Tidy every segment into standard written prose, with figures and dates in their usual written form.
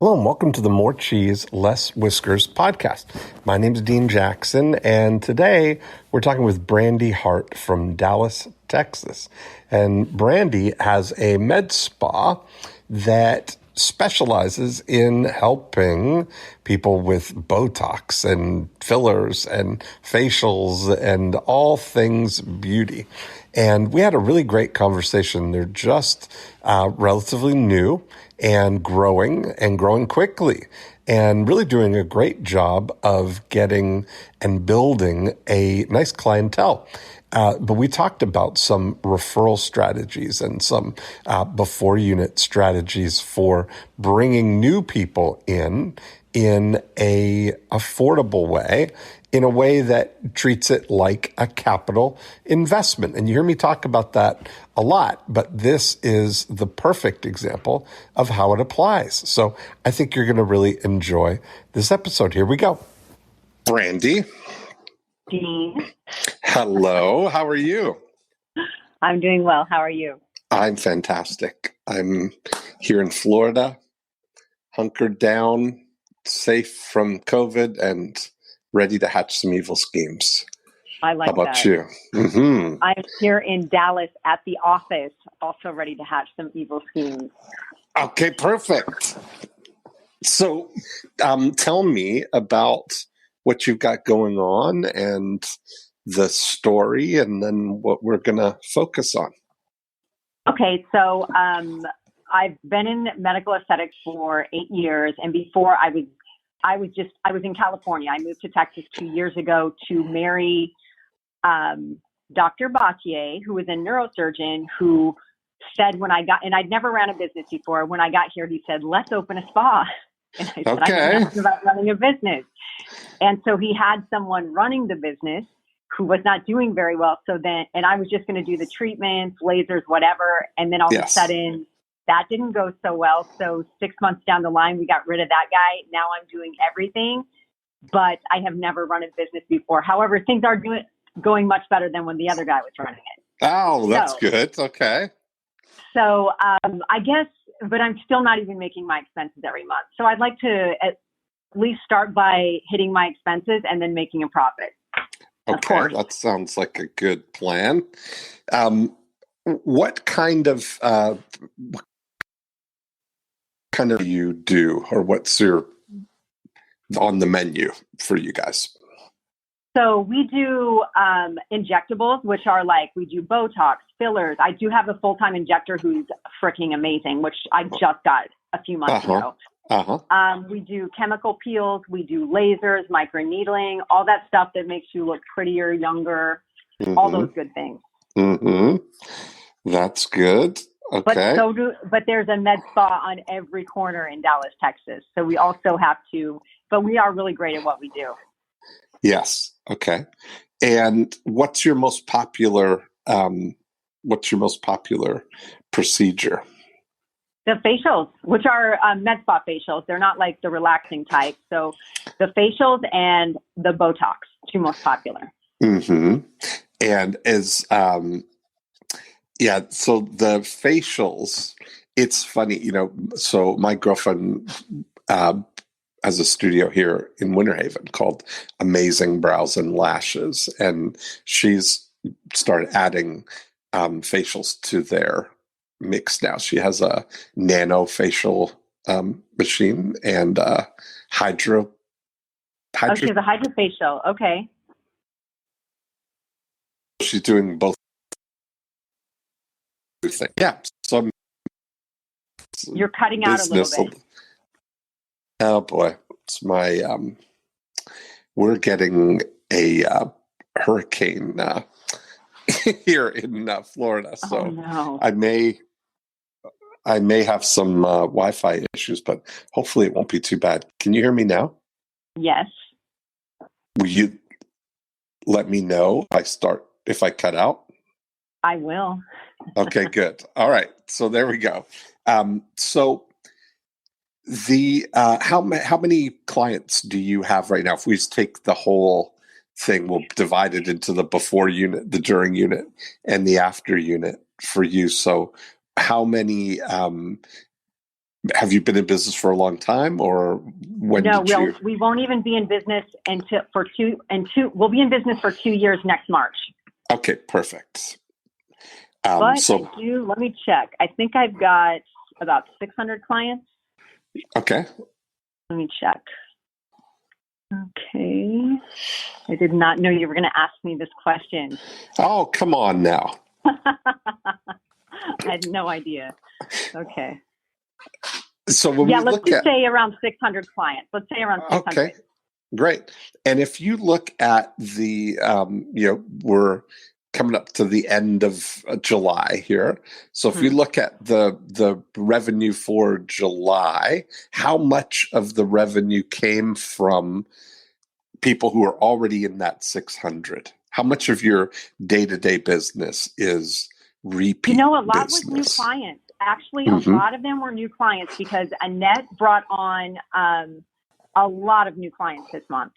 Hello and welcome to the More Cheese Less Whiskers podcast. My name is Dean Jackson, and today we're talking with Brandy Hart from Dallas, Texas. And Brandy has a med spa that specializes in helping people with Botox and fillers and facials and all things beauty. And we had a really great conversation. They're just relatively new and growing quickly and really doing a great job of getting and building a nice clientele. But we talked about some referral strategies and some before unit strategies for bringing new people in a affordable way, in a way that treats it like a capital investment. And you hear me talk about that a lot, but this is the perfect example of how it applies. So I think you're going to really enjoy this episode. Here we go. Brandy. Dean. Hello. How are you? I'm doing well. How are you? I'm fantastic. I'm here in Florida, hunkered down, safe from COVID, and ready to hatch some evil schemes. I like that. How about you? Mm-hmm. I'm here in Dallas at the office, also ready to hatch some evil schemes. Okay, perfect. So tell me about what you've got going on and the story, and then what we're going to focus on. Okay, so I've been in medical aesthetics for 8 years, and before I was in California. I moved to Texas 2 years ago to marry Dr. Battier, who was a neurosurgeon, who said when I got, and I'd never ran a business before. When I got here, he said, "Let's open a spa." And I said, Okay. "I know nothing about running a business." And so he had someone running the business who was not doing very well. So then, and I was just going to do the treatments, lasers, whatever. And then all of a sudden, that didn't go so well. So 6 months down the line, we got rid of that guy. Now I'm doing everything, but I have never run a business before. However, things are going much better than when the other guy was running it. Oh, that's good. Okay. So I guess, but I'm still not even making my expenses every month. So I'd like to at least start by hitting my expenses and then making a profit. Okay, that sounds like a good plan. What kind of you do, or what's your on the menu for you guys? So we do injectables, which are like, we do Botox, fillers. I do have a full-time injector who's freaking amazing, which I just got a few months ago. We do chemical peels, we do lasers, microneedling, all that stuff that makes you look prettier, younger, all those good things. Mm-hmm. That's good. Okay. But there's a med spa on every corner in Dallas, Texas. So we also have to, but we are really great at what we do. Yes. Okay. And what's your most popular procedure? The facials, which are med spa facials. They're not like the relaxing type. So the facials and the Botox, two most popular. Mm-hmm. And so the facials, it's funny, so my girlfriend has a studio here in Winter Haven called Amazing Brows and Lashes, and she's started adding facials to their mix now. She has a nano facial machine and hydro. Oh, she has a hydrofacial. Okay. She's doing both things. Yeah. So you're cutting out a little bit. Oh boy, it's my. We're getting a hurricane here in Florida, so I may have some Wi-Fi issues, but hopefully it won't be too bad. Can you hear me now? Yes. Will you let me know if I cut out? I will. Okay, good. All right, so there we go. So the how many clients do you have right now? If we just take the whole thing, we'll divide it into the before unit, the during unit, and the after unit for you. So how many have you been in business for a long time, or when No, did you? we won't even be in business we'll be in business for 2 years next March. Okay, perfect. But let me check. I think I've got about 600 clients. Okay. Let me check. Okay. I did not know you were going to ask me this question. Oh, come on now. I had no idea. Okay. So when we let's just say around 600 clients. Let's say around 600. Okay, great. And if you look at the, we're coming up to the end of July here. So if you look at the revenue for July, how much of the revenue came from people who are already in that 600? How much of your day-to-day business is repeat a lot business? was new clients. Actually, a lot of them were new clients because Annette brought on a lot of new clients this month.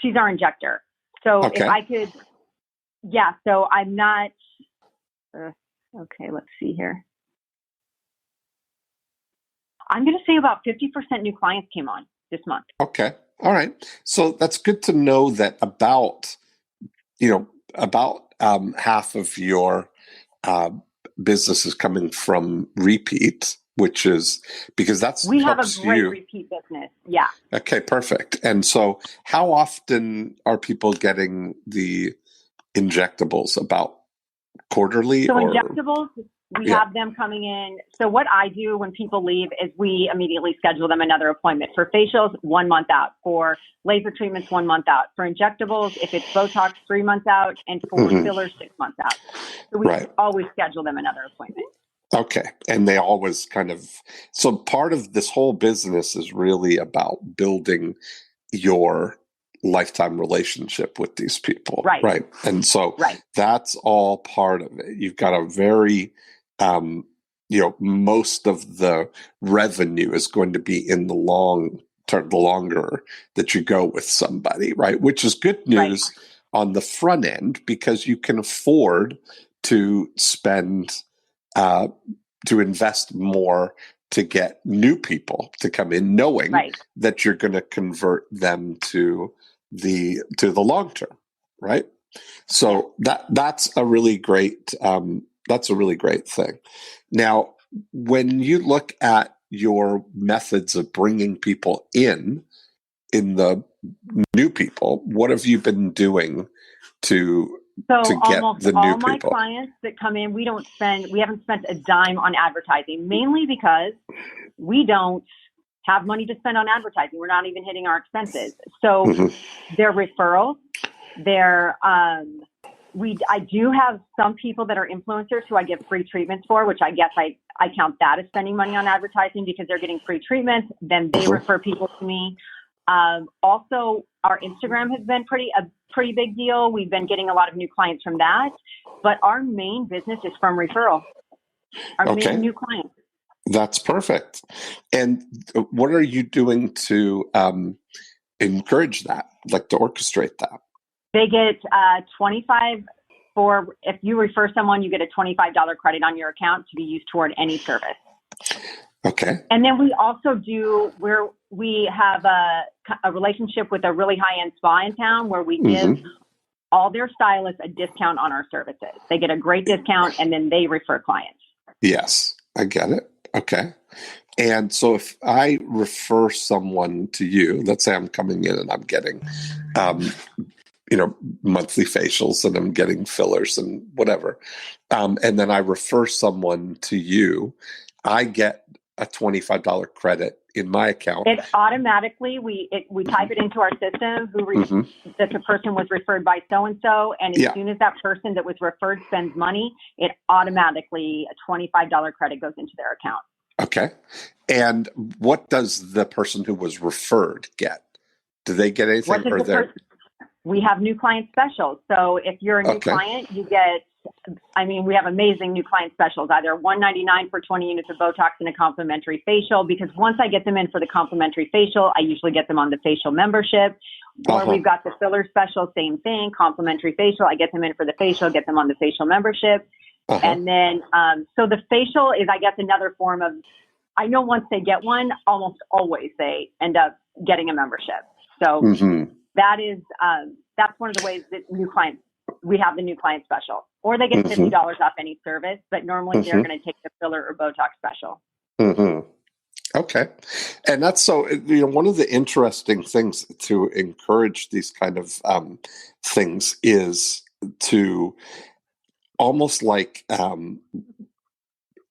She's our injector. So if I could, so I'm not, okay, let's see here. I'm going to say about 50% new clients came on this month. Okay. All right. So that's good to know that about half of your business is coming from repeat, which is because we have a great repeat business. Yeah. Okay, perfect. And so how often are people getting the injectables? About quarterly? So injectables, we have them coming in. So what I do when people leave is we immediately schedule them another appointment. For facials, 1 month out. For laser treatments, 1 month out. For injectables, if it's Botox, 3 months out. And for fillers, 6 months out. So we always schedule them another appointment. Okay. And they always so part of this whole business is really about building your lifetime relationship with these people. Right. And so that's all part of it. You've got a very, most of the revenue is going to be in the long term, the longer that you go with somebody, right? Which is good news on the front end because you can afford to spend, to invest more to get new people to come in, knowing that you're going to convert them to the long term, right? So that's a really great thing. Now, when you look at your methods of bringing people in the new people, what have you been doing to get almost the new all people? My clients that come in, we haven't spent a dime on advertising, mainly because we don't have money to spend on advertising. We're not even hitting our expenses. So they're referrals. I do have some people that are influencers who I give free treatments for, which I guess I count that as spending money on advertising because they're getting free treatments. Then they refer people to me. Also, our Instagram has been a pretty big deal. We've been getting a lot of new clients from that, but our main business is from referral. Our main new clients. That's perfect. And what are you doing to encourage that, like to orchestrate that? They get 25 if you refer someone, you get a $25 credit on your account to be used toward any service. Okay. And then we also we have a relationship with a really high-end spa in town where we give all their stylists a discount on our services. They get a great discount and then they refer clients. Yes, I get it. Okay. And so if I refer someone to you, let's say I'm coming in and I'm getting, monthly facials and I'm getting fillers and whatever. And then I refer someone to you, I get a $25 credit in my account. It automatically, we type it into our system that the person was referred by so-and-so. And as soon as that person that was referred spends money, it automatically, a $25 credit goes into their account. Okay. And what does the person who was referred get? Do they get anything? We have new client specials. So if you're a new client, you get, we have amazing new client specials, either $199 for 20 units of Botox and a complimentary facial, because once I get them in for the complimentary facial, I usually get them on the facial membership. Or we've got the filler special, same thing, complimentary facial. I get them in for the facial, get them on the facial membership. And then, so the facial is, I guess, another form of I know once they get one, almost always they end up getting a membership. So that is, that's one of the ways that new clients, we have the new client special, or they get $50 off any service, but normally they're going to take the filler or Botox special. Okay. And that's so, one of the interesting things to encourage these kind of things is to almost like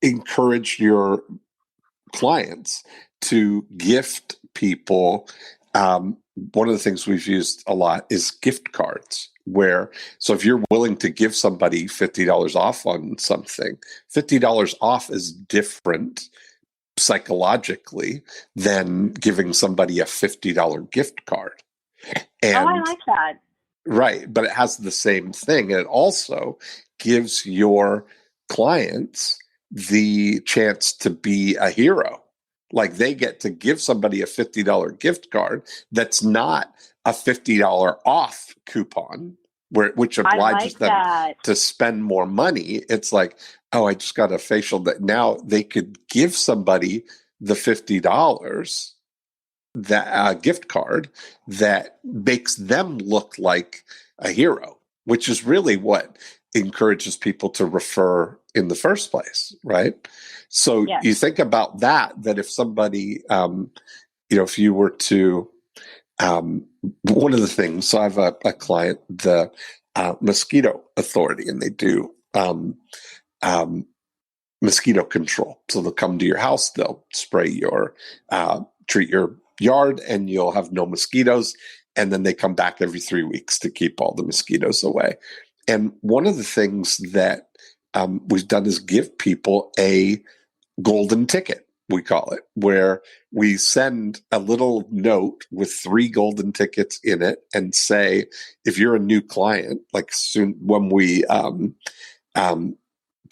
encourage your clients to gift people. One of the things we've used a lot is gift cards, so if you're willing to give somebody $50 off on something, $50 off is different psychologically than giving somebody a $50 gift card. And, I like that. Right. But it has the same thing. And it also gives your clients the chance to be a hero. Like they get to give somebody a $50 gift card that's not a $50 off coupon, which obliges them to spend more money. It's like, oh, I just got a facial. That now they could give somebody the $50 that gift card that makes them look like a hero, which is really what encourages people to refer in the first place, right? So you think about that if somebody, if you were to, one of the things, so I have a client, the Mosquito Authority, and they do mosquito control. So they'll come to your house, they'll spray treat your yard, and you'll have no mosquitoes. And then they come back every 3 weeks to keep all the mosquitoes away. And one of the things that we've done is give people a golden ticket, we call it, where we send a little note with 3 golden tickets in it and say, if you're a new client, like soon when we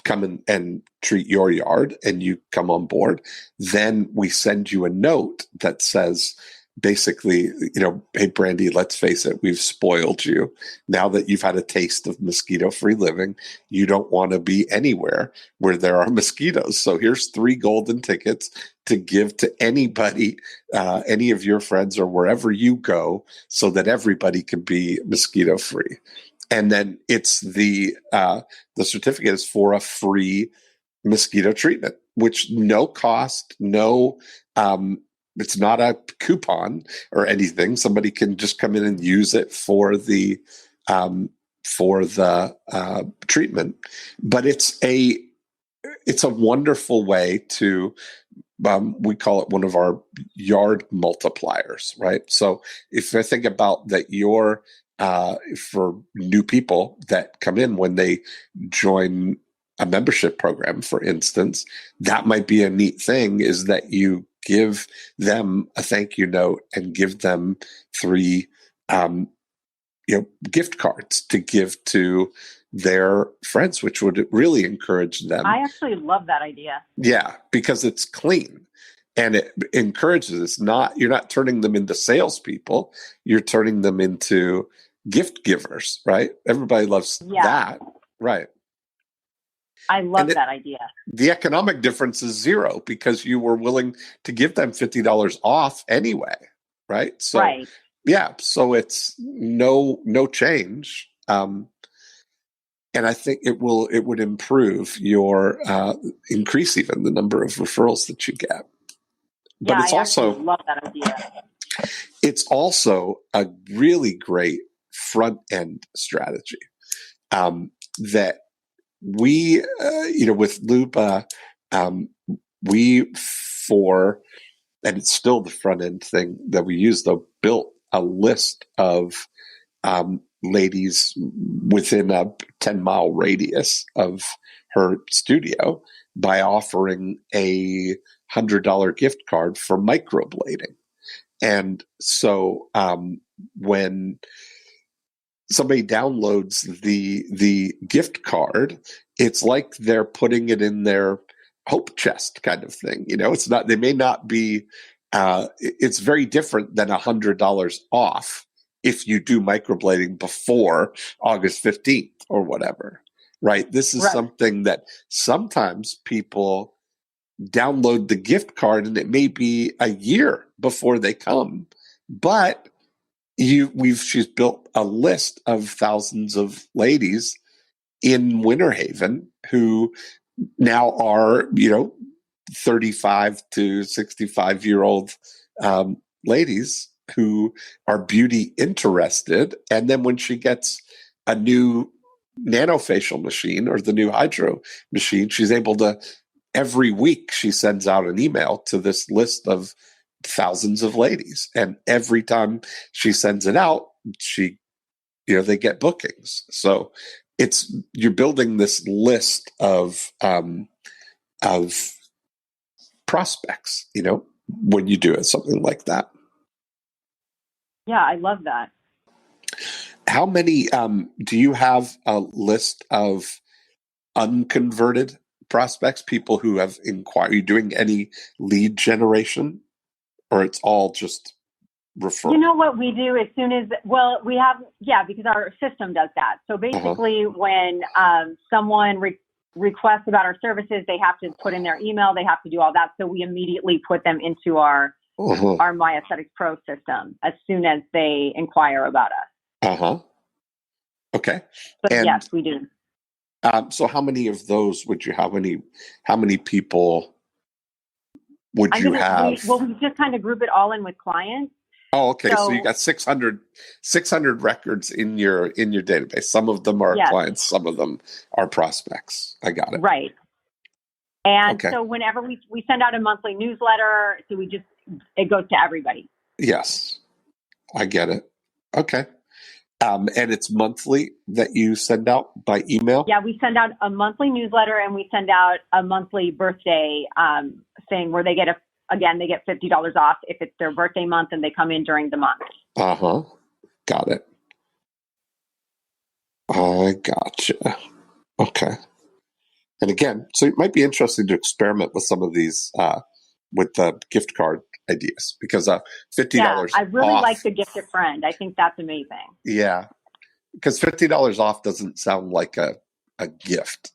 come in and treat your yard and you come on board, then we send you a note that says, basically, hey, Brandy, let's face it, we've spoiled you. Now that you've had a taste of mosquito-free living, you don't want to be anywhere where there are mosquitoes. So here's 3 golden tickets to give to anybody, any of your friends or wherever you go, so that everybody can be mosquito-free. And then it's the certificate is for a free mosquito treatment, which no cost, it's not a coupon or anything. Somebody can just come in and use it for the treatment. But it's a wonderful way to, we call it one of our yard multipliers, right? So if I think about that, for new people that come in when they join a membership program, for instance, that might be a neat thing, is that you give them a thank you note and give them 3 gift cards to give to their friends, which would really encourage them. I actually love that idea. Yeah, because it's clean and it encourages. You're not turning them into salespeople. You're turning them into gift givers, right? Everybody loves that, right? I love that idea. The economic difference is 0 because you were willing to give them $50 off anyway, right? So, so it's no change. And I think it would improve your, increase even the number of referrals that you get. But it's also, love that idea. It's also a really great front end strategy that we, with Luba, and it's still the front end thing that we use, though, built a list of ladies within a 10-mile radius of her studio by offering a $100 gift card for microblading. And so when somebody downloads the gift card, it's like they're putting it in their hope chest kind of thing. It's not, they may not be, it's very different than $100 off if you do microblading before August 15th or whatever, right? This is something that sometimes people download the gift card, and it may be a year before they come, but she's built a list of thousands of ladies in Winter Haven who now are, 35 to 65-year-old ladies who are beauty interested. And then when she gets a new nanofacial machine or the new hydro machine, she's able to, every week she sends out an email to this list of thousands of ladies. And every time she sends it out, they get bookings. So you're building this list of prospects, when you do something like that. Yeah, I love that. How many, do you have a list of unconverted prospects, people who have inquired? Are you doing any lead generation, or it's all just referral? You know what we do as soon as, we have, because our system does that. So basically when someone requests about our services, they have to put in their email, they have to do all that. So we immediately put them into our My Aesthetics Pro system as soon as they inquire about us. Okay. But yes, we do. So how many of those would you have? How many people would you have? We just kind of group it all in with clients. Oh, okay. So you got 600 records in your database. Some of them are clients, some of them are prospects. I got it. Right. And so whenever we send out a monthly newsletter, so it goes to everybody. Yes, I get it. Okay. And it's monthly that you send out by email? Yeah, we send out a monthly newsletter, and we send out a monthly birthday thing where they get they get $50 off if it's their birthday month and they come in during the month. Got it. I gotcha. Okay. And again, so it might be interesting to experiment with some of these with the gift card ideas, because $50 I really off, like the gift a friend. I think that's amazing. Yeah, because $50 off doesn't sound like a gift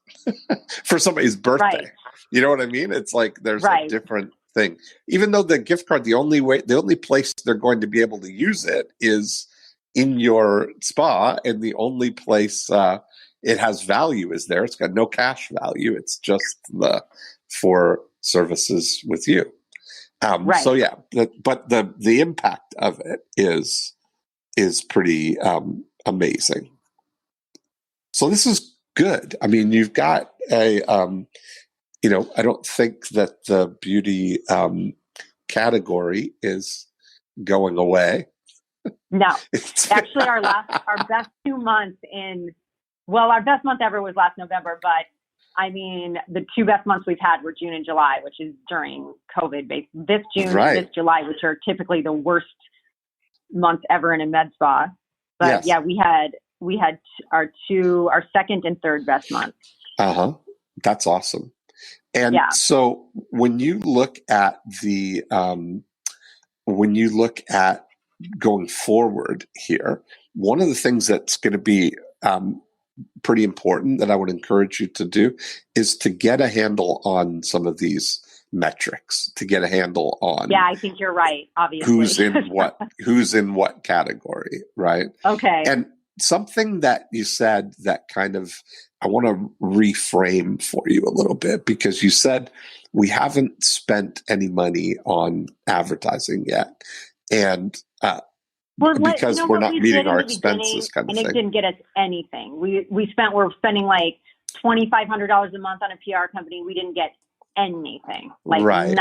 for somebody's birthday. Right. You know what I mean? It's like there's a different thing. Even though the gift card, the only place they're going to be able to use it is in your spa, and the only place it has value is there. It's got no cash value. It's just for services with you. So yeah, but the impact of it is pretty amazing. So this is good. I mean, you've got I don't think that the beauty category is going away. No, actually, our best 2 months our best month ever was last November, but I mean, the two best months we've had were June and July, which is during COVID. This June and this July, which are typically the worst months ever in a med spa. But we had our second and third best months. That's awesome. And so when you look at going forward here, one of the things that's going to be pretty important that I would encourage you to do is to get a handle on some of these metrics, to get a handle on. Yeah, I think you're right. Obviously, who's in what category, right? Okay. And something that you said that kind of I want to reframe for you a little bit, because you said we haven't spent any money on advertising yet, and because we're not meeting our expenses, kind of thing. And it didn't get us anything. We're spending like $2,500 a month on a PR company. We didn't get anything, nothing.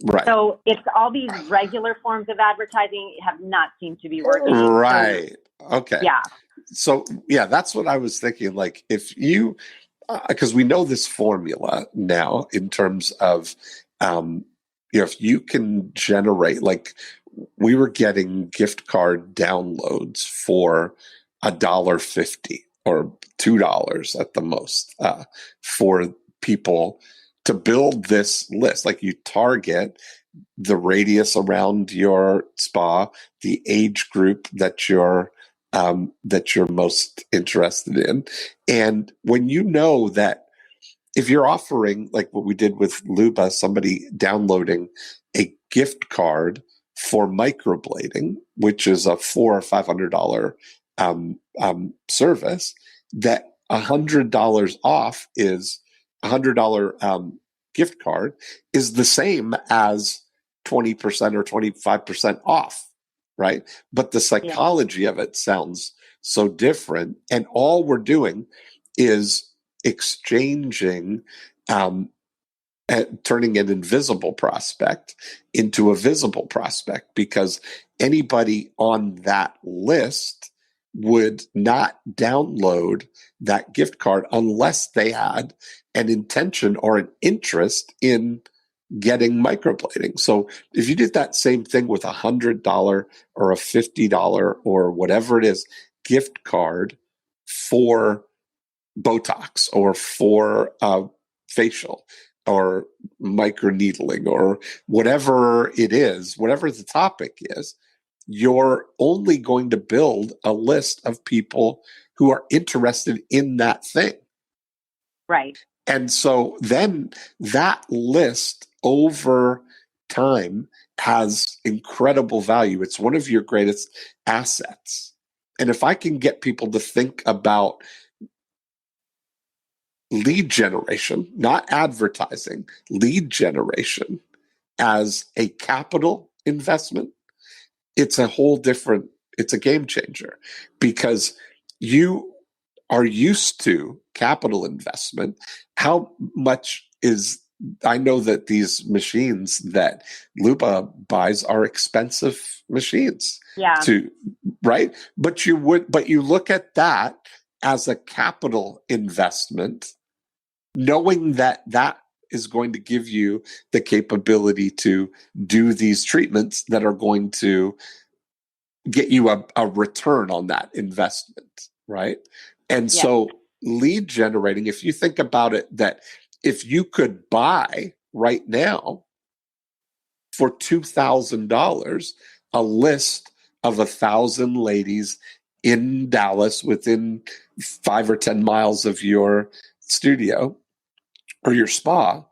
Right. So it's all these regular forms of advertising have not seemed to be working. Right. Okay. Yeah. So that's what I was thinking. Like if you, because we know this formula now in terms of, if you can generate, like we were getting gift card downloads for $1.50 or $2 at the most for people to build this list. Like you target the radius around your spa, the age group that you're most interested in, and when you know that if you're offering like what we did with Luba, somebody downloading a gift card for microblading, which is a $400 or $500 service, that $100 off is $100 gift card is the same as 20% or 25% off, right? But the psychology of it sounds so different. And all we're doing is exchanging, turning an invisible prospect into a visible prospect, because anybody on that list would not download that gift card unless they had an intention or an interest in getting microblading. So if you did that same thing with $100 or a $50 or whatever it is gift card for Botox or for facial or microneedling or whatever it is, whatever the topic is, you're only going to build a list of people who are interested in that thing. Right. And so then that list over time has incredible value. It's one of your greatest assets. And if I can get people to think about lead generation, not advertising, lead generation as a capital investment, it's a whole different, it's a game changer, because you are used to capital investment. How much is, I know that these machines that Luba buys are expensive machines. Yeah. Right? But you look at that as a capital investment, knowing that that is going to give you the capability to do these treatments that are going to get you a return on that investment, right? And so lead generating, if you think about it, that if you could buy right now for $2,000 a list of 1,000 ladies in Dallas within 5 or 10 miles of your studio or your spa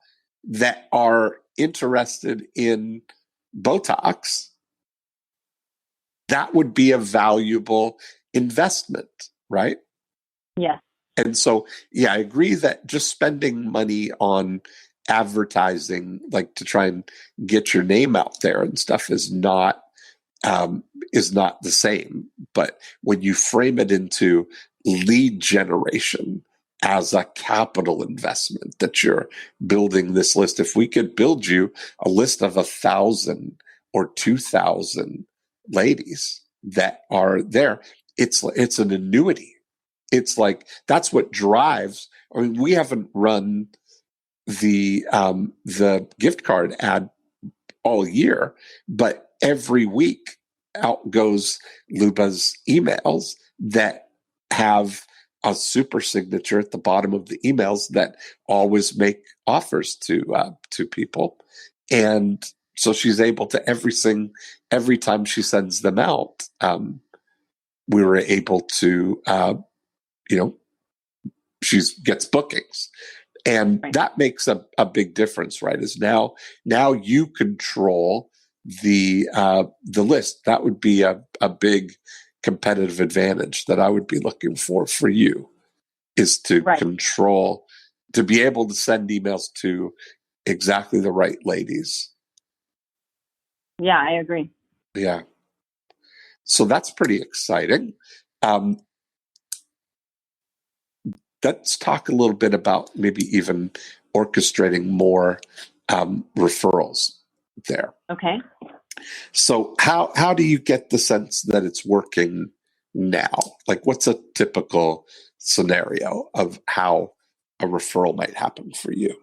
that are interested in Botox, that would be a valuable investment, right? Yeah. And so, yeah, I agree that just spending money on advertising, like to try and get your name out there and stuff, is not the same. But when you frame it into lead generation as a capital investment, that you're building this list, if we could build you a list of 1,000 or 2,000 ladies that are there, it's an annuity. It's like, that's what drives. I mean, we haven't run the gift card ad all year, but every week out goes Luba's emails that have a super signature at the bottom of the emails that always make offers to people. And so she's able to, every time she sends them out, we were able to, she gets bookings. And that makes a big difference, right? Is now you control the list. That would be a big competitive advantage that I would be looking for you, is to control, to be able to send emails to exactly the right ladies. Yeah, I agree. Yeah. So that's pretty exciting. Let's talk a little bit about maybe even orchestrating more referrals there. Okay. So how do you get the sense that it's working now? Like, what's a typical scenario of how a referral might happen for you?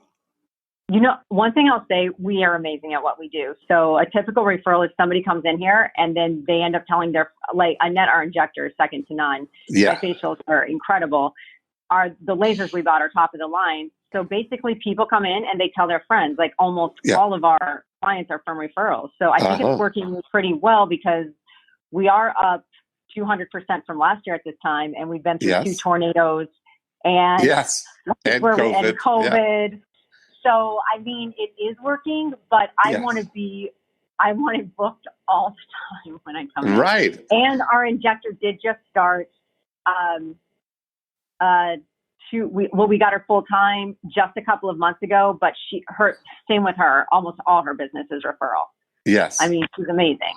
One thing I'll say, we are amazing at what we do. So a typical referral is somebody comes in here and then they end up telling Annette, our injector, is second to none. Yeah. Our facials are incredible. The lasers we bought are top of the line. So basically people come in and they tell their friends, like almost all of our clients are from referrals. So I think it's working pretty well, because we are up 200% from last year at this time. And we've been through 2 tornadoes and yes, and COVID. Yeah. So, I mean, it is working, but I want it booked all the time when I come in. Right. And our injector did just start. We got her full time just a couple of months ago, but same with her. Almost all her business is referral. Yes. I mean, she's amazing.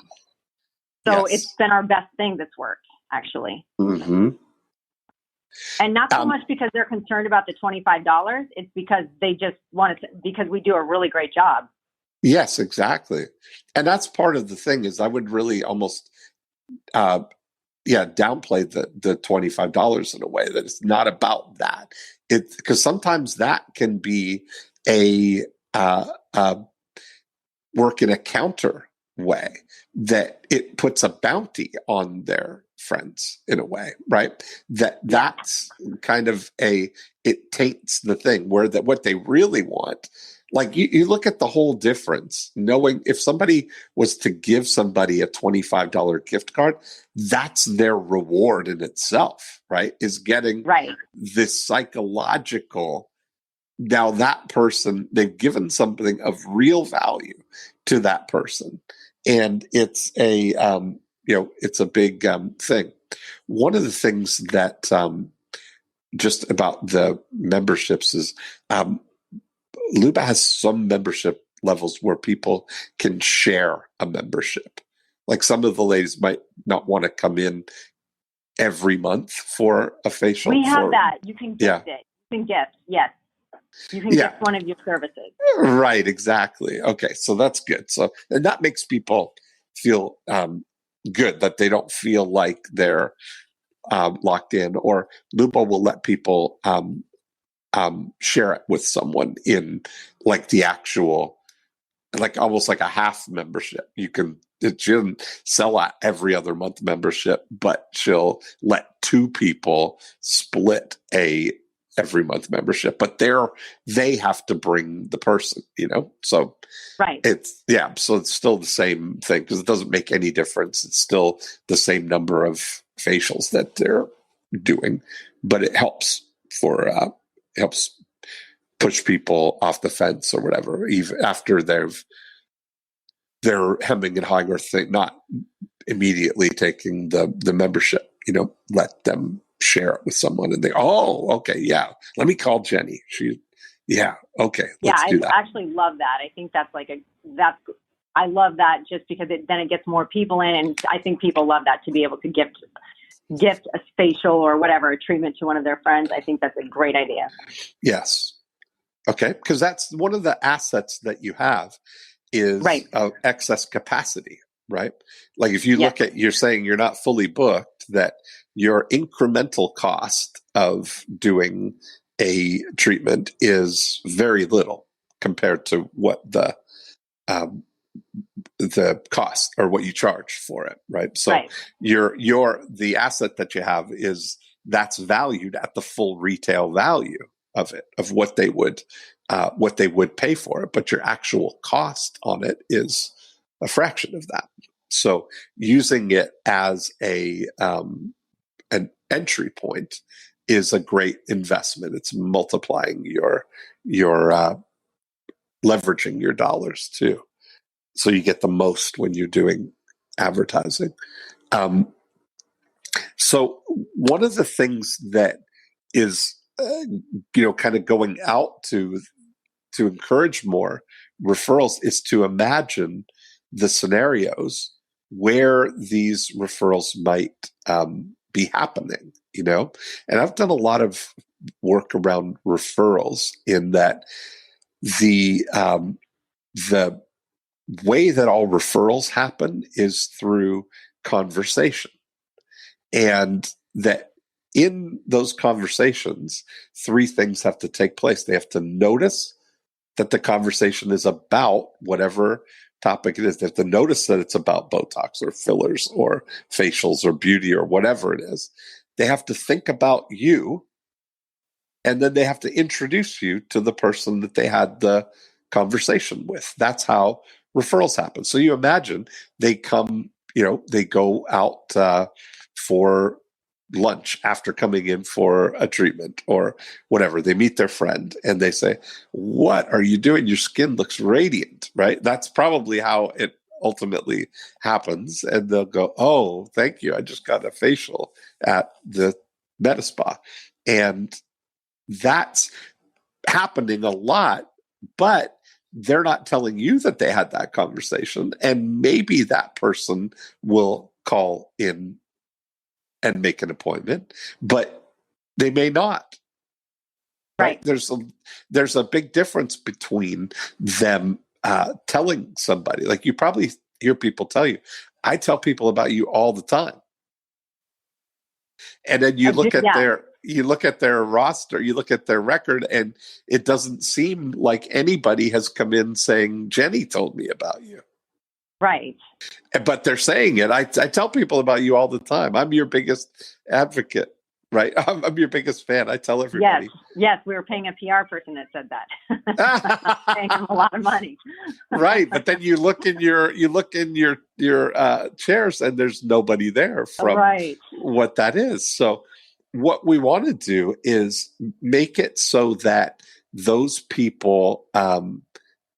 So It's been our best thing that's worked, actually. Mm-hmm. And not so much because they're concerned about the $25. It's because they just want to, because we do a really great job. Yes, exactly. And that's part of the thing is I would really almost, downplay the $25 in a way that it's not about that. It's because sometimes that can be a work in a counter way that it puts a bounty on their friends in a way, right? That's kind of it taints the thing where that what they really want. Like you look at the whole difference, knowing if somebody was to give somebody a $25 gift card, that's their reward in itself, right? Is getting this psychological. Now that person, they've given something of real value to that person. And it's it's a big thing. One of the things that just about the memberships is Luba has some membership levels where people can share a membership. Like some of the ladies might not want to come in every month for a facial. We have that. You can gift it. You can gift, yes. You can gift one of your services. Right, exactly. Okay, so that's good. So, and that makes people feel good, that they don't feel like they're locked in. Or Luba will let people share it with someone in like the actual, like almost like a half membership. She doesn't sell out every other month membership, but she'll let two people split a every month membership, but they have to bring the person, so so it's still the same thing because it doesn't make any difference. It's still the same number of facials that they're doing, but it helps helps push people off the fence or whatever, even after they're hemming and hawing or not immediately taking the membership, let them share it with someone and let me call Jenny. Let's do that. I actually love that. I think that's I love that just because then it gets more people in, and I think people love that to be able to gift a facial or whatever, a treatment to one of their friends. I think that's a great idea. Yes. Okay. Because that's one of the assets that you have is excess capacity, right? Like if you look at, you're saying you're not fully booked, that your incremental cost of doing a treatment is very little compared to what the cost or what you charge for it, right? So the asset that you have that's valued at the full retail value of it, of what they would pay for it, but your actual cost on it is a fraction of that. So using it as an entry point is a great investment. It's multiplying your leveraging your dollars too. So you get the most when you're doing advertising. So one of the things that is, kind of going out to encourage more referrals is to imagine the scenarios where these referrals might be happening, and I've done a lot of work around referrals in that the way that all referrals happen is through conversation, and that in those conversations, three things have to take place. They have to notice that the conversation is about whatever topic it is. They have to notice that it's about Botox or fillers or facials or beauty or whatever it is. They have to think about you, and then they have to introduce you to the person that they had the conversation with. That's how referrals happen. So you imagine they come, they go out for lunch after coming in for a treatment or whatever. They meet their friend and they say, "What are you doing? Your skin looks radiant," right? That's probably how it ultimately happens. And they'll go, "Oh, thank you. I just got a facial at the medspa." And that's happening a lot, but they're not telling you that they had that conversation. And maybe that person will call in and make an appointment, but they may not. Right? There's a big difference between them telling somebody. Like, you probably hear people tell you, "I tell people about you all the time," and then you look at their roster, you look at their record, and it doesn't seem like anybody has come in saying, "Jenny told me about you." Right. But they're saying it. I tell people about you all the time. I'm your biggest advocate, right? I'm your biggest fan. I tell everybody. Yes. We were paying a PR person that said that. Paying him a lot of money. Right. But then you look in your chairs, and there's nobody there from what that is. So what we want to do is make it so that those people,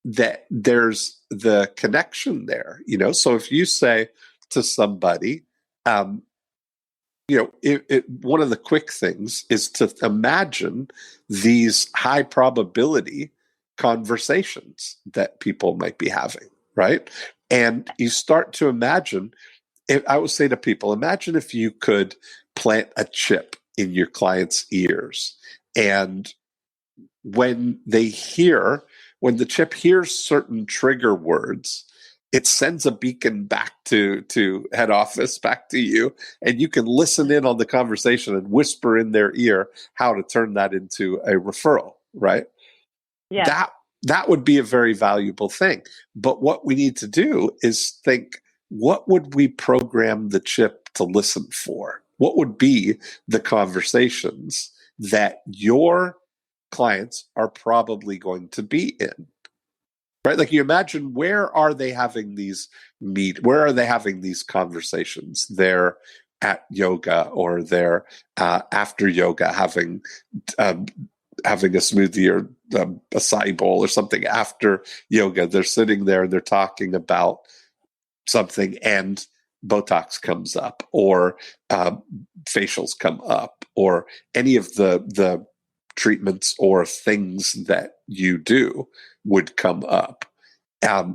that there's the connection there, So if you say to somebody, one of the quick things is to imagine these high probability conversations that people might be having, right? And you start to imagine, I would say to people, imagine if you could plant a chip in your client's ears, and when the chip hears certain trigger words, it sends a beacon back to head office, back to you, and you can listen in on the conversation and whisper in their ear how to turn that into a referral, right? Yeah. That would be a very valuable thing. But what we need to do is think, what would we program the chip to listen for? What would be the conversations that your clients are probably going to be in, right? Like, you imagine, where are they having these conversations? They're at yoga, or they're after yoga having a smoothie or a acai bowl or something after yoga. They're sitting there and they're talking about something, and Botox comes up, or facials come up, or any of the treatments or things that you do would come up.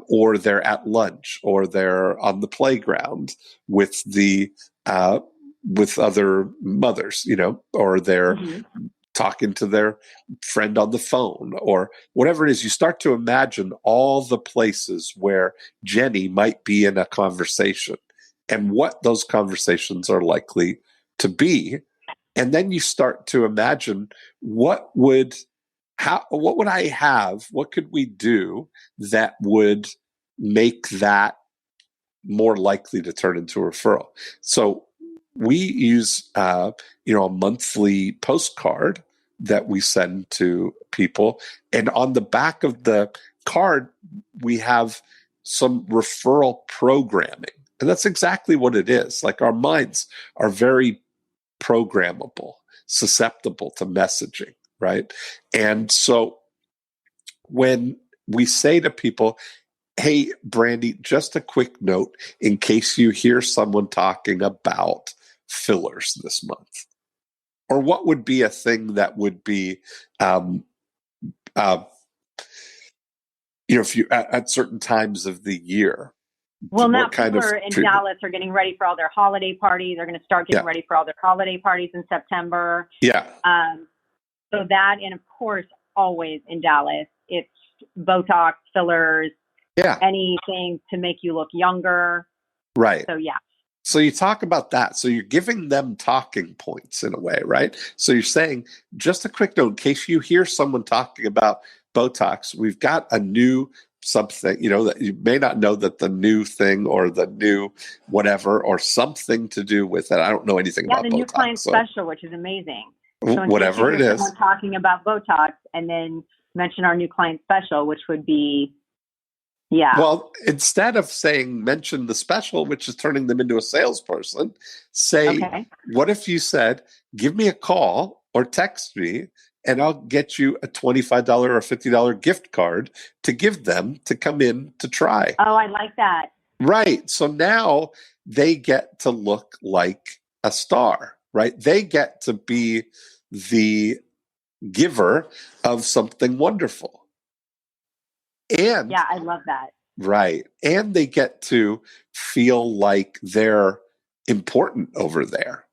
Or they're at lunch, or they're on the playground with with other mothers, or they're talking to their friend on the phone, or whatever it is. You start to imagine all the places where Jenny might be in a conversation, and what those conversations are likely to be. And then you start to imagine, what would I have? What could we do that would make that more likely to turn into a referral? So we use, a monthly postcard that we send to people. And on the back of the card, we have some referral programming. And that's exactly what it is. Like, our minds are very programmable, susceptible to messaging, right? And so when we say to people, "Hey, Brandy, just a quick note in case you hear someone talking about fillers this month," or what would be a thing that would be, if you at certain times of the year. Well, now people in Dallas are getting ready for all their holiday parties. They're going to start getting ready for all their holiday parties in September. Yeah. So that, and of course, always in Dallas, it's Botox, fillers, anything to make you look younger. Right. So, yeah. So you talk about that. So you're giving them talking points in a way, right? So you're saying, just a quick note, in case you hear someone talking about Botox, we've got a new something, that you may not know, that the new thing, or the new whatever, or something to do with it. I don't know anything about Botox. Yeah, the new client special, which is amazing. So whatever it is. Someone talking about Botox, and then mention our new client special, which would be, Yeah. Well, instead of mention the special, which is turning them into a salesperson, say, okay. What if you said, give me a call or text me and I'll get you a $25 or $50 gift card to give them to come in to try. Oh, I like that. Right. So now they get to look like a star, right? They get to be the giver of something wonderful. And yeah, I love that. Right. And they get to feel like they're important over there.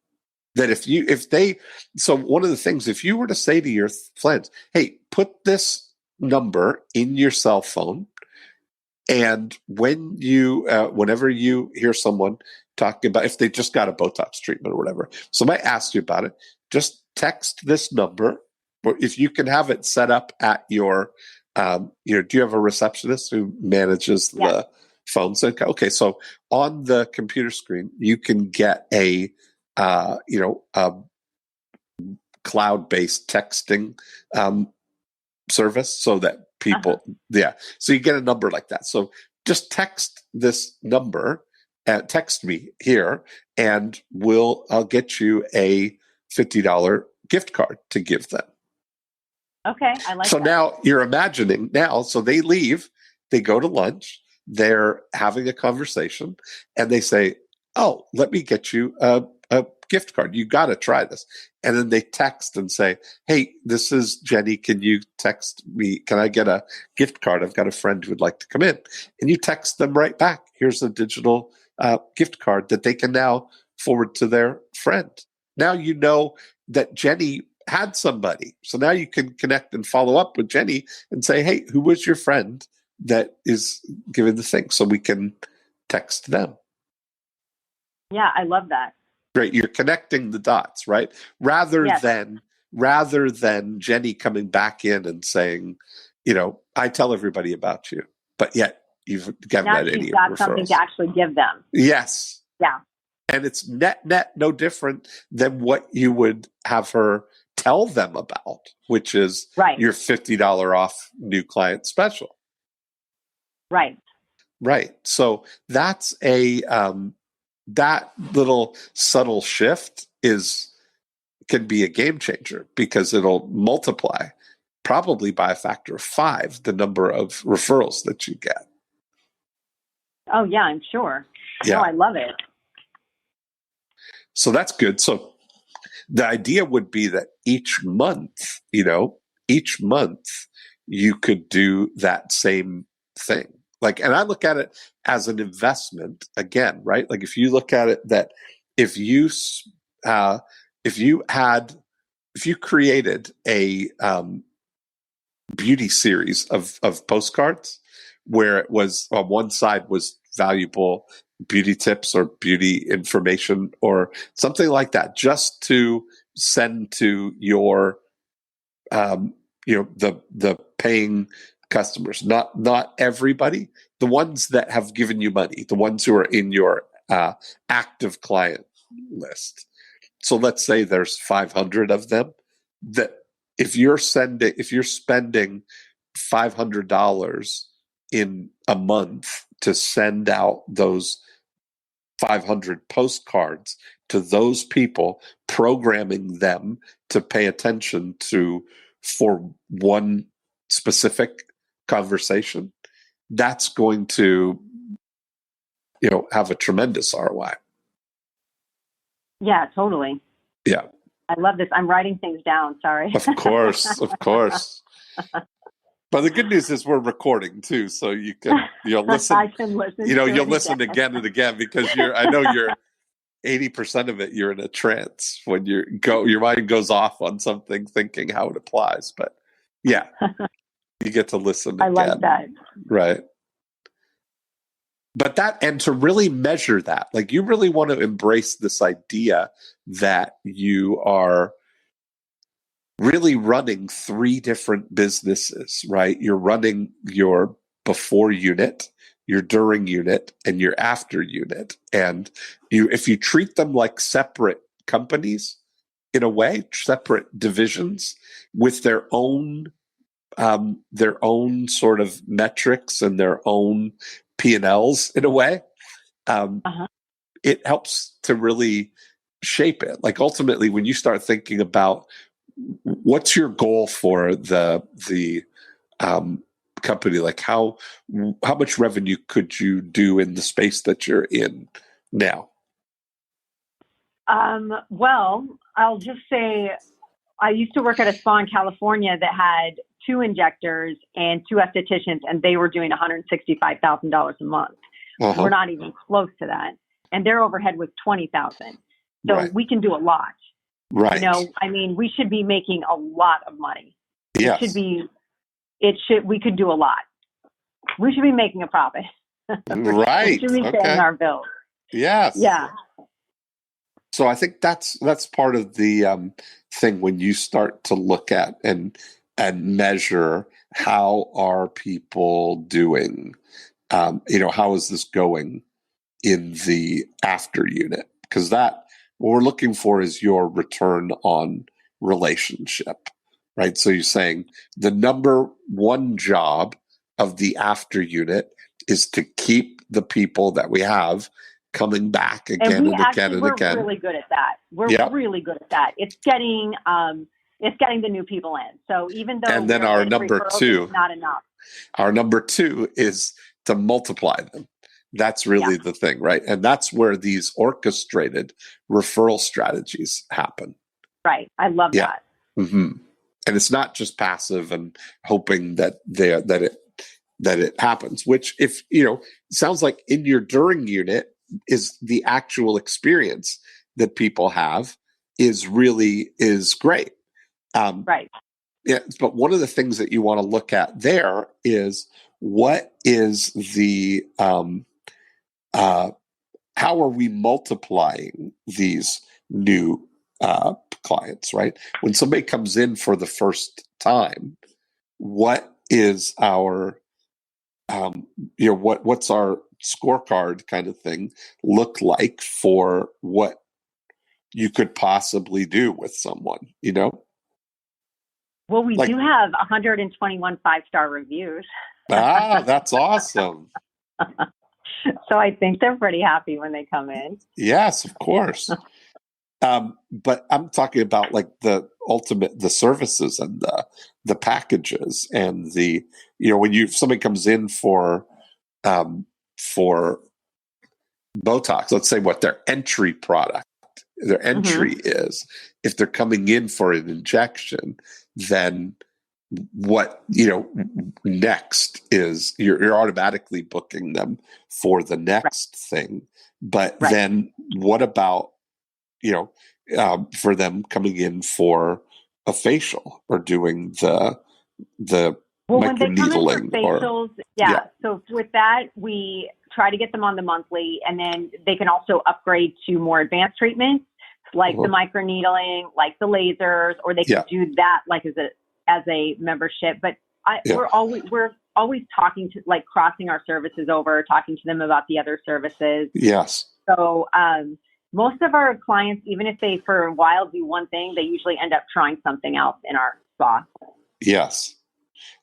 That so one of the things, if you were to say to your friends, hey, put this number in your cell phone, and whenever you hear someone talking about, if they just got a Botox treatment or whatever, somebody asks you about it, just text this number, or if you can have it set up at your, do you have a receptionist who manages the phone? So, okay, so on the computer screen, you can get a cloud-based texting service so that people, so you get a number like that. So just text this number, text me here, and I'll get you a $50 gift card to give them. Okay, I like that. So now you're imagining so they leave, they go to lunch, they're having a conversation, and they say, oh, let me get you a gift card. You got to try this. And then they text and say, hey, this is Jenny. Can you text me? Can I get a gift card? I've got a friend who would like to come in. And you text them right back. Here's a digital gift card that they can now forward to their friend. Now you know that Jenny had somebody. So now you can connect and follow up with Jenny and say, hey, who was your friend that is giving the thing? So we can text them. Yeah, I love that. Great. You're connecting the dots, right? Rather than Jenny coming back in and saying, I tell everybody about you, but yet you've got any got referrals. Something to actually give them. Yes. Yeah. And it's net no different than what you would have her tell them about, which is your $50 off new client special. Right. Right. So that's that little subtle shift can be a game changer, because it'll multiply probably by a factor of 5 the number of referrals that you get. Oh yeah, I'm sure. Yeah. No, I love it. So that's good. So the idea would be that each month you could do that same thing. And I look at it as an investment again, right? Like if you look at it that if you created a beauty series of postcards where it was on one side was valuable beauty tips or beauty information or something like that, just to send to your the paying customers, not everybody, the ones that have given you money, the ones who are in your active client list. So let's say there's 500 of them. That if you're spending $500 in a month to send out those 500 postcards to those people, programming them to pay attention for one specific conversation, that's going to have a tremendous ROI. Yeah, totally. Yeah. I love this. I'm writing things down. Sorry. Of course. But the good news is we're recording too, so you can listen. I can listen. You'll listen again and again, because I know you're 80% of it. You're in a trance when your mind goes off on something, thinking how it applies. But yeah, you get to listen. I like that. Right. But and to really measure that, like you really want to embrace this idea that you are really running 3 different businesses, right? You're running your before unit, your during unit, and your after unit. And if you treat them like separate companies, in a way, separate divisions with their own their own sort of metrics and their own P&Ls in a way. It helps to really shape it. Like ultimately, when you start thinking about what's your goal for the company, like how much revenue could you do in the space that you're in now? Well, I'll just say I used to work at a spa in California that had 2 injectors and 2 estheticians, and they were doing $165,000 a month. We're not even close to that. And their overhead was $20,000. So we can do a lot. Right. You know, I mean, we should be making a lot of money. Yes. We could do a lot. We should be making a profit. Right. We should be paying our bills. Yes. Yeah. So I think that's part of the thing when you start to look at and measure how are people doing. How is this going in the after unit? Because what we're looking for is your return on relationship, right? So you're saying the number one job of the after unit is to keep the people that we have coming back again and again and again. We're really good at that. We're really good at that. It's getting the new people in. So even though our number 2 is not enough. Our number 2 is to multiply them. That's really the thing, right? And that's where these orchestrated referral strategies happen. Right. I love that. Mm-hmm. And it's not just passive and hoping that it happens, which sounds like in your during unit is the actual experience that people have is great. Right. Yeah. But one of the things that you want to look at there is what is the, how are we multiplying these new clients, right? When somebody comes in for the first time, what is our, what's our scorecard kind of thing look like for what you could possibly do with someone, Well, we do have 121 5-star reviews. That's awesome. So I think they're pretty happy when they come in. Yes, of course. But I'm talking about like the services and the packages and the, when somebody comes in for Botox, let's say what their entry product, their entry is, if they're coming in for an injection, then what next is you're automatically booking them for the next thing. But then what about for them coming in for a facial or doing the when they come in for facials, so with that we try to get them on the monthly, and then they can also upgrade to more advanced treatments like the microneedling, like the lasers, or they can do that like as a membership. But we're always talking to, like, crossing our services over, talking to them about the other services. Yes. So most of our clients, even if they for a while do one thing, they usually end up trying something else in our spa. Yes,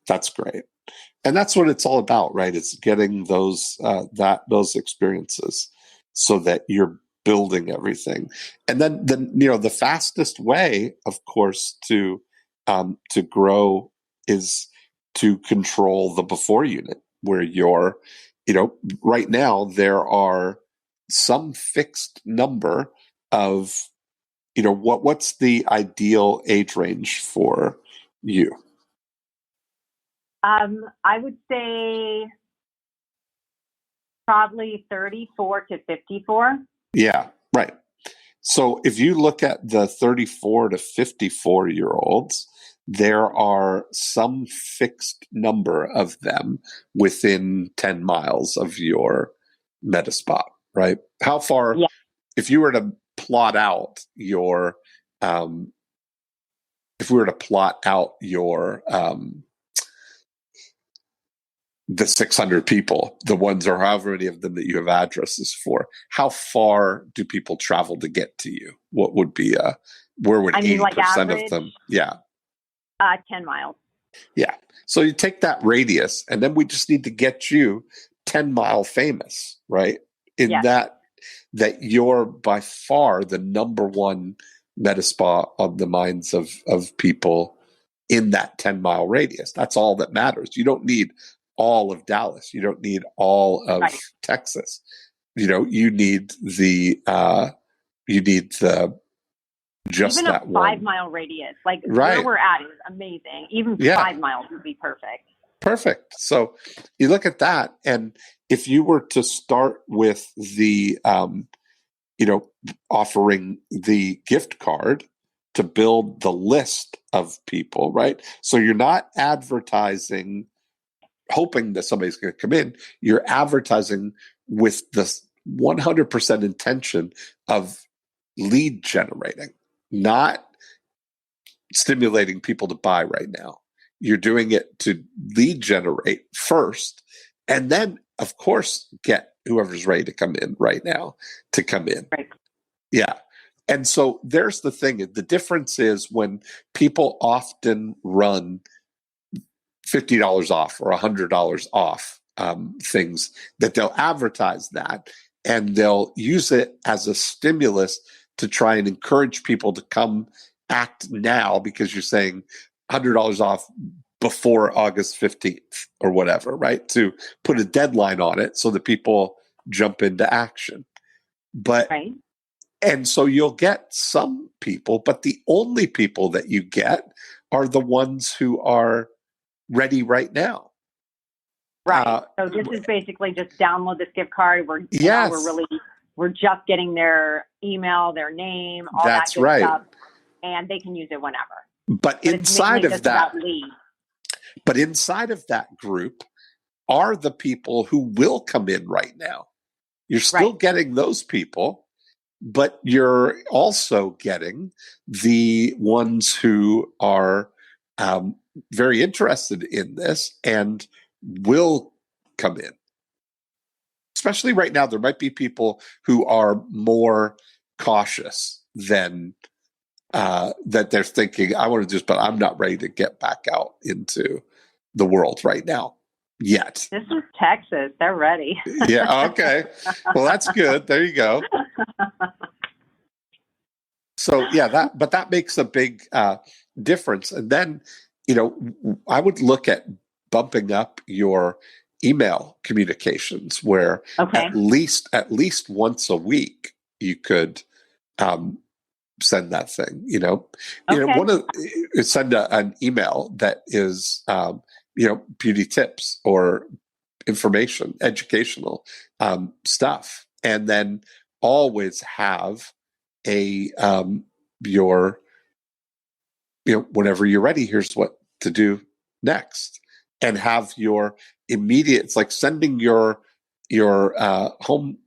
that's great. And that's what it's all about, right? It's getting those experiences so that you're building everything. And then the fastest way, of course, to grow is to control the before unit, where you're, right now there are some fixed number of, what's the ideal age range for you? I would say probably 34 to 54. Yeah, right. So if you look at the 34 to 54-year-olds, there are some fixed number of them within 10 miles of your medspa, right? How far, if you were to plot out your, the 600 people, the ones or however many of them that you have addresses for, how far do people travel to get to you? What would be where would 80% of them? Yeah. 10 miles. Yeah. So you take that radius, and then we just need to get you 10-mile famous, right? In Yes. that you're by far the number one med spa on the minds of people in that 10-mile radius. That's all that matters. You don't need all of Dallas. You don't need all of Right. Texas. You need the just even that a 1 5-mile radius, like where right. we're at is amazing. Even Yeah. 5 miles would be perfect. Perfect. So you look at that, and if you were to start with the, offering the gift card to build the list of people, right? So you're not advertising hoping that somebody's going to come in. You're advertising with the 100% intention of lead generating, not stimulating people to buy right now. You're doing it to lead generate first, and then, of course, get whoever's ready to come in right now to come in. Right. Yeah. And so there's the thing. The difference is when people often run $50 off or $100 off things, that they'll advertise that and they'll use it as a stimulus to try and encourage people to come act now, because you're saying $100 off before August 15th or whatever, right? To put a deadline on it so that people jump into action. But Right. And so you'll get some people, but the only people that you get are the ones who are ready right now. Right. So this is basically just download this gift card. Yes. We're just getting their email, their name, all That's that good right. stuff, and they can use it whenever. But inside of that, group are the people who will come in right now. You're still getting those people, but you're also getting the ones who are very interested in this and will come in. Especially right now, there might be people who are more cautious than that. They're thinking, I want to just, but I'm not ready to get back out into the world right now yet. This is Texas. They're ready. Yeah. Okay. Well, that's good. There you go. So yeah, that makes a big difference. And then, I would look at bumping up your email communications, where at least once a week you could send that thing. Send an email that is beauty tips or information, educational stuff, and then always have a whenever you're ready, here's what to do next, and have your immediate. It's like sending your home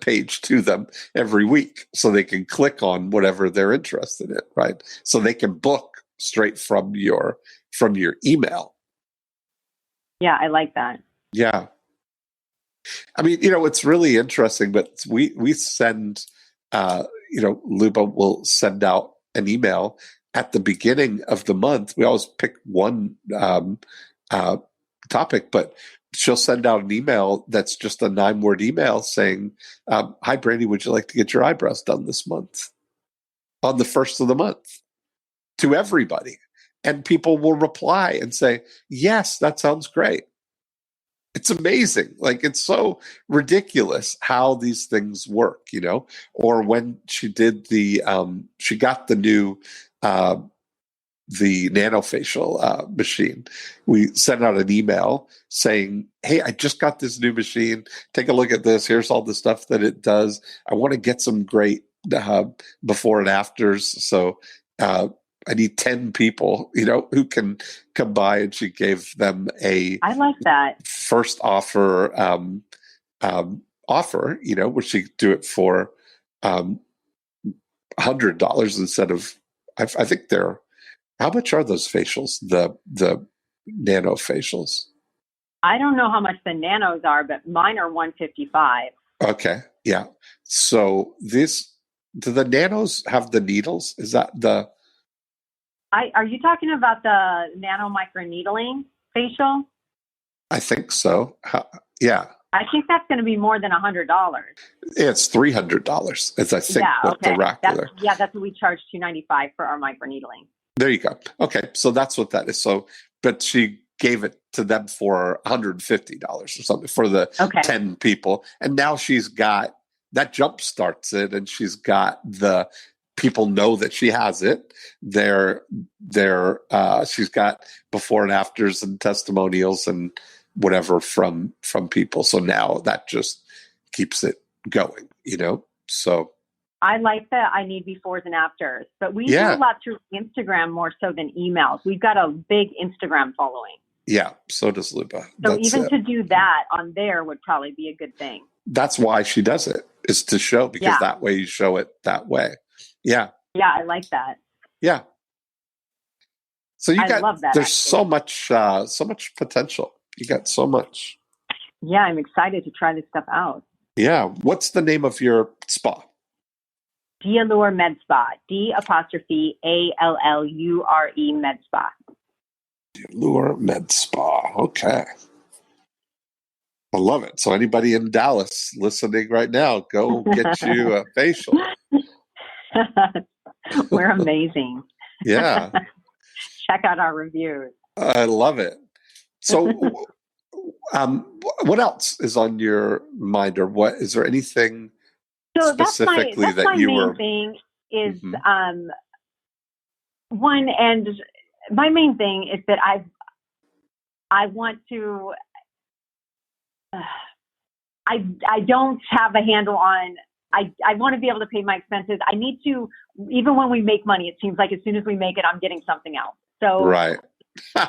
page to them every week so they can click on whatever they're interested in, right? So they can book straight from your email. Yeah, I like that. Yeah. I mean, it's really interesting, but we send Luba will send out an email at the beginning of the month. We always pick one topic, but she'll send out an email that's just a 9-word email saying, hi, Brandy, would you like to get your eyebrows done this month on the 1st of the month, to everybody? And people will reply and say, yes, that sounds great. It's amazing. Like, it's so ridiculous how these things work, or when she did she got the new, the nanofacial machine. We sent out an email saying, hey, I just got this new machine. Take a look at this. Here's all the stuff that it does. I want to get some great before and afters. So I need 10 people, who can come by. And she gave them I like that first offer, where she could do it for $100 instead of, I think they're, how much are those facials? The nano facials? I don't know how much the nanos are, but mine are $155. Okay. Yeah. So do the nanos have the needles? Is that Are you talking about the nano microneedling facial? I think so. Yeah. I think that's going to be more than $100. It's $300. As I think what the regular. That's what we charge $295 for our microneedling. There you go. Okay, so that's what that is. So, but she gave it to them for $150 or something for the 10 people, and now she's got that jump starts it, and she's got the people know that she has it. She's got before and afters and testimonials and whatever from people. So now that just keeps it going, So I like that. I need befores and afters, but we do a lot through Instagram more so than emails. We've got a big Instagram following. Yeah, so does Luba. So to do that on there would probably be a good thing. That's why she does it, is to show, because that way you show it that way. Yeah. Yeah, I like that. Yeah. So I love that, there's so much potential. You got so much. Yeah, I'm excited to try this stuff out. Yeah. What's the name of your spa? D'Allure Med Spa. D''Allure Med Spa. D'Allure Med Spa. Okay. I love it. So anybody in Dallas listening right now, go get you a facial. We're amazing. Yeah. Check out our reviews. I love it. So what else is on your mind, or what is there anything specifically that's my main thing is one, and my main thing is that I want to I don't have a handle on I want to be able to pay my expenses. I need to, even when we make money, it seems like as soon as we make it, I'm getting something else. So right.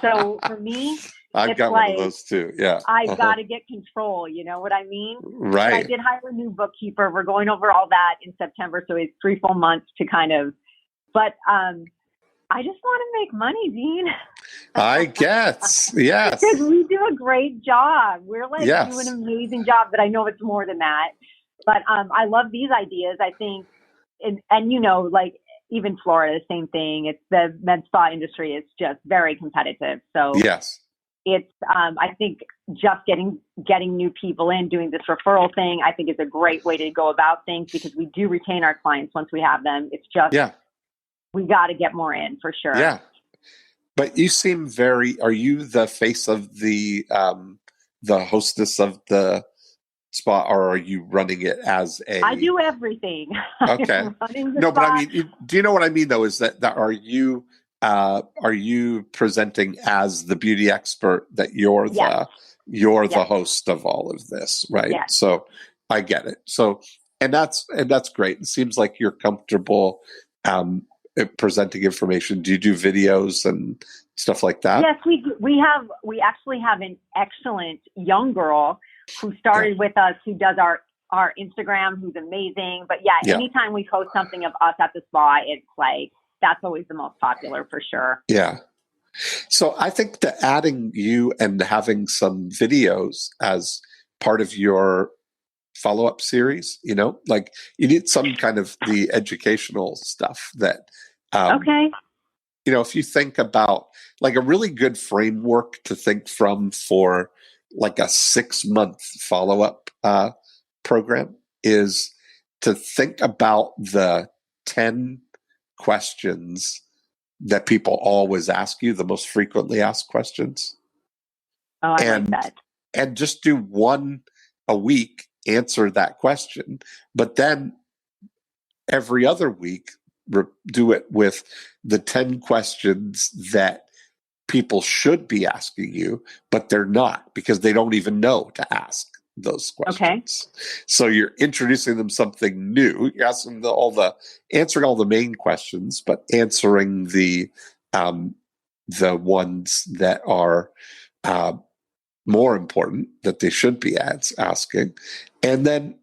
So for me, I've got one of those too. Yeah. I've got to get control. You know what I mean? Right. But I did hire a new bookkeeper. We're going over all that in September. So it's 3 full months to kind of, but I just want to make money, Dean. I guess. Yes. Because we do a great job. We're doing an amazing job, but I know it's more than that. But I love these ideas. I think, and even Florida, the same thing. It's the med spa industry is just very competitive. So yes, it's I think just getting new people in, doing this referral thing, I think is a great way to go about things, because we do retain our clients once we have them. It's just we got to get more in for sure. Yeah, but you seem are you the face of the hostess of the spa, or are you running it as a... I do everything. Okay. No, but I mean, do you know what I mean though? Is that are you presenting as the beauty expert, that you're the host of all of this, right? Yes. So I get it. So, and that's great. It seems like you're comfortable presenting information. Do you do videos and stuff like that? Yes, we do. We actually have an excellent young girl who started with us, who does our Instagram, who's amazing. But anytime we post something of us at the spa, it's like, that's always the most popular for sure. Yeah. So I think that adding you and having some videos as part of your follow-up series, like you need some kind of the educational stuff that, if you think about like a really good framework to think from for like a 6-month follow-up program is to think about the 10 questions that people always ask you, the most frequently asked questions. Oh, I like that. And just do one a week, answer that question, but then every other week, do it with the 10 questions that people should be asking you, but they're not, because they don't even know to ask those questions. Okay. So you're introducing them something new. You're asking answering all the main questions, but answering the ones that are more important, that they should be asking, and then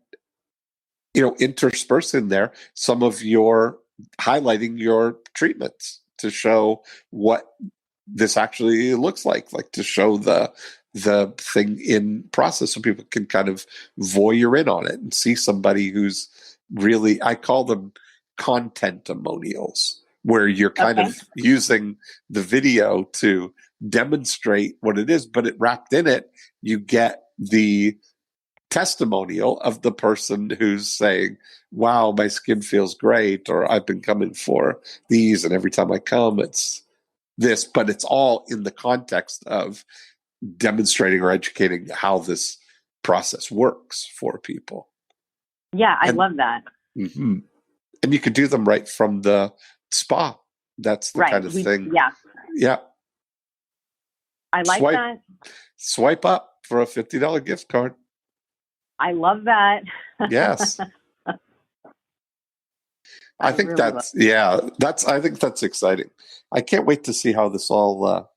interspersing there some of your highlighting your treatments to show what this actually looks like to show the thing in process, so people can kind of voyeur in on it and see somebody who's really, I call them content-amonials, where you're kind of using the video to demonstrate what it is, but it wrapped in it, you get the testimonial of the person who's saying, wow, my skin feels great, or I've been coming for these, and every time I come, it's this, but it's all in the context of demonstrating or educating how this process works for people. Yeah, I love that. Mm-hmm. And you could do them right from the spa. That's the kind of thing. Yeah. Yeah. I like that. Swipe up for a $50 gift card. I love that. Yes. I think that's exciting. I can't wait to see how this all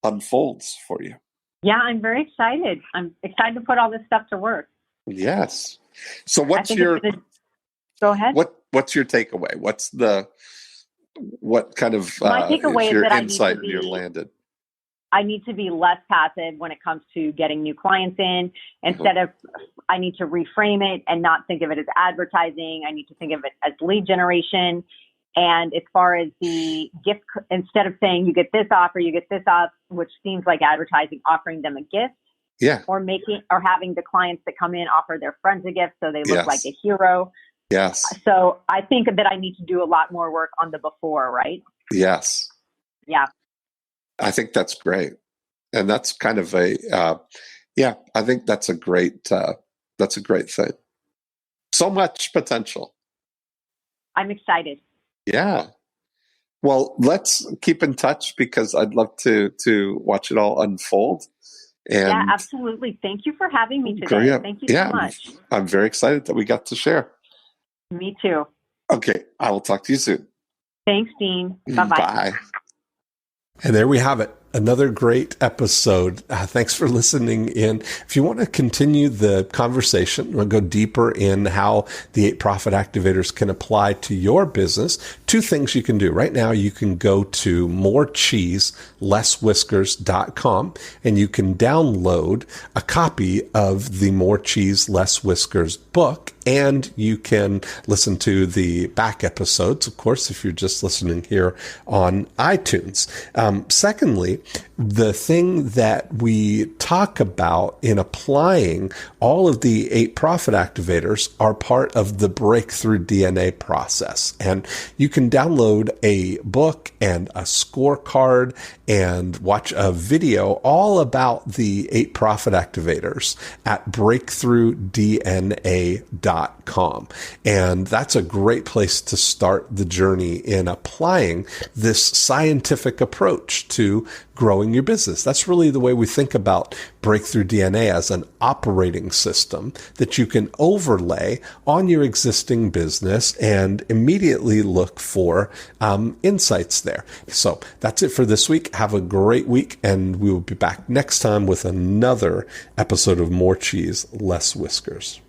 unfolds for you. Yeah, I'm very excited. I'm excited to put all this stuff to work. Yes. So go ahead. What's your takeaway? What kind of my takeaway is that insight you landed? I need to be less passive when it comes to getting new clients in. Instead of, I need to reframe it and not think of it as advertising. I need to think of it as lead generation. And as far as the gift, instead of saying you get this offer, you get this off, which seems like advertising, offering them a gift. Yeah. Or having the clients that come in offer their friends a gift so they look like a hero. Yes. So I think that I need to do a lot more work on the before, right? Yes. Yeah. I think that's great. And that's kind of I think that's a great thing. So much potential. I'm excited. Yeah. Well, let's keep in touch because I'd love to watch it all unfold. And yeah, absolutely. Thank you for having me today. Thank you so much. I'm very excited that we got to share. Me too. Okay. I will talk to you soon. Thanks, Dean. Bye-bye. Bye. And there we have it. Another great episode. Thanks for listening in. If you want to continue the conversation, we'll go deeper in how the 8 profit activators can apply to your business. 2 things you can do. Right now, you can go to morecheeselesswhiskers.com and you can download a copy of the More Cheese Less Whiskers book. And you can listen to the back episodes, of course, if you're just listening here on iTunes. Secondly, the thing that we talk about in applying all of the 8 profit activators are part of the breakthrough DNA process. And you can download a book and a scorecard and watch a video all about the 8 profit activators at breakthroughdna.com. And that's a great place to start the journey in applying this scientific approach to growing your business. That's really the way we think about Breakthrough DNA as an operating system that you can overlay on your existing business and immediately look for insights there. So that's it for this week. Have a great week, and we will be back next time with another episode of More Cheese, Less Whiskers.